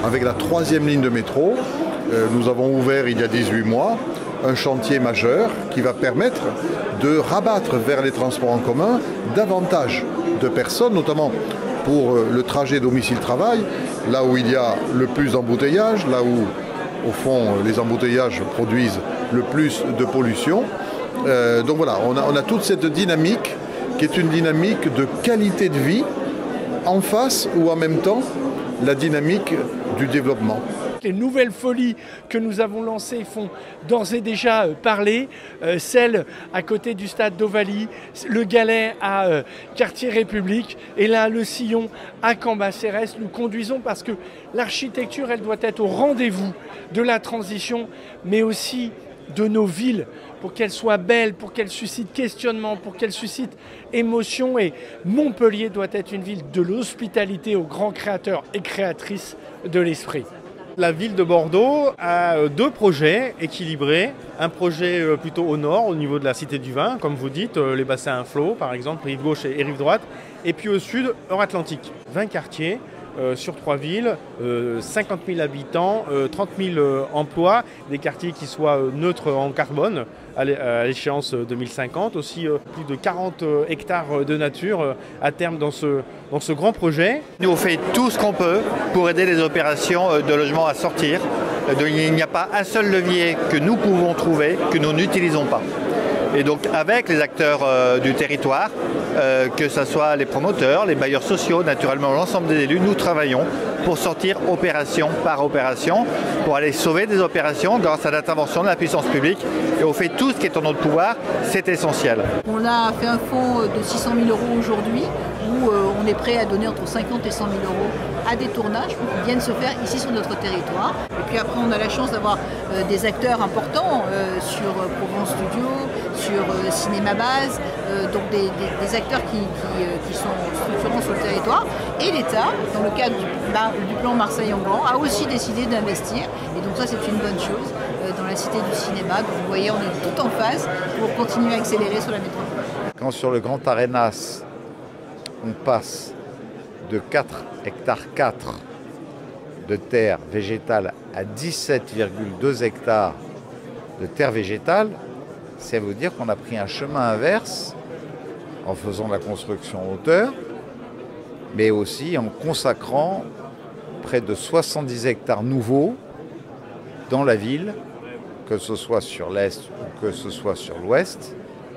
avec la 3e ligne de métro, nous avons ouvert il y a 18 mois un chantier majeur qui va permettre de rabattre vers les transports en commun davantage de personnes, notamment pour le trajet domicile-travail, là où il y a le plus d'embouteillages, là où, au fond, les embouteillages produisent le plus de pollution. Donc voilà, on a toute cette dynamique qui est une dynamique de qualité de vie en face ou en même temps la dynamique du développement. Les nouvelles folies que nous avons lancées font d'ores et déjà parler. Celle à côté du stade d'Ovalie, le Galet à Quartier République et là le Sillon à Cambacérès. Nous conduisons parce que l'architecture, elle doit être au rendez-vous de la transition, mais aussi de nos villes, pour qu'elles soient belles, pour qu'elles suscitent questionnement, pour qu'elles suscitent émotion. Et Montpellier doit être une ville de l'hospitalité aux grands créateurs et créatrices de l'esprit. La ville de Bordeaux a 2 projets équilibrés. Un projet plutôt au nord, au niveau de la Cité du Vin, comme vous dites, les bassins à flot, par exemple, rive gauche et rive droite. Et puis au sud, Euratlantique. 20 quartiers sur 3 villes, 50 000 habitants, 30 000 emplois, des quartiers qui soient neutres en carbone à l'échéance 2050. Aussi plus de 40 hectares de nature à terme dans ce grand projet. Nous on fait tout ce qu'on peut pour aider les opérations de logement à sortir. Il n'y a pas un seul levier que nous pouvons trouver que nous n'utilisons pas. Et donc avec les acteurs du territoire, que ce soit les promoteurs, les bailleurs sociaux, naturellement l'ensemble des élus, nous travaillons pour sortir opération par opération, pour aller sauver des opérations grâce à l'intervention de la puissance publique. Et on fait tout ce qui est en notre pouvoir, c'est essentiel. On a fait un fonds de 600 000 € aujourd'hui, où on est prêt à donner entre 50 et 100 000 € à des tournages qui viennent se faire ici sur notre territoire. Et puis après, on a la chance d'avoir des acteurs importants sur Provence Studio, sur Cinéma Base, donc des acteurs qui sont structurants sur le territoire. Et l'État, dans le cadre du plan Marseille-Enghien, a aussi décidé d'investir. Et donc ça, c'est une bonne chose dans la Cité du Cinéma. Donc vous voyez, on est tout en phase pour continuer à accélérer sur la métropole. Quand sur le Grand Arénas, on passe de 4 hectares 4 de terre végétale à 17,2 hectares de terre végétale, ça veut dire qu'on a pris un chemin inverse en faisant la construction en hauteur, mais aussi en consacrant près de 70 hectares nouveaux dans la ville, que ce soit sur l'est ou que ce soit sur l'ouest,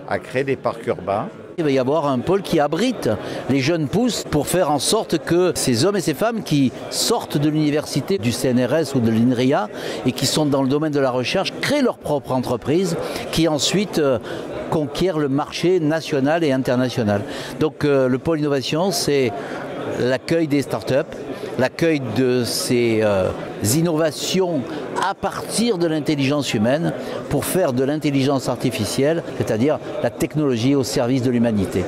à créer des parcs urbains. Il va y avoir un pôle qui abrite les jeunes pousses pour faire en sorte que ces hommes et ces femmes qui sortent de l'université, du CNRS ou de l'INRIA et qui sont dans le domaine de la recherche créent leur propre entreprise qui ensuite conquiert le marché national et international. Donc le pôle innovation, c'est l'accueil des startups, l'accueil de ces innovations à partir de l'intelligence humaine pour faire de l'intelligence artificielle, c'est-à-dire la technologie au service de l'humanité.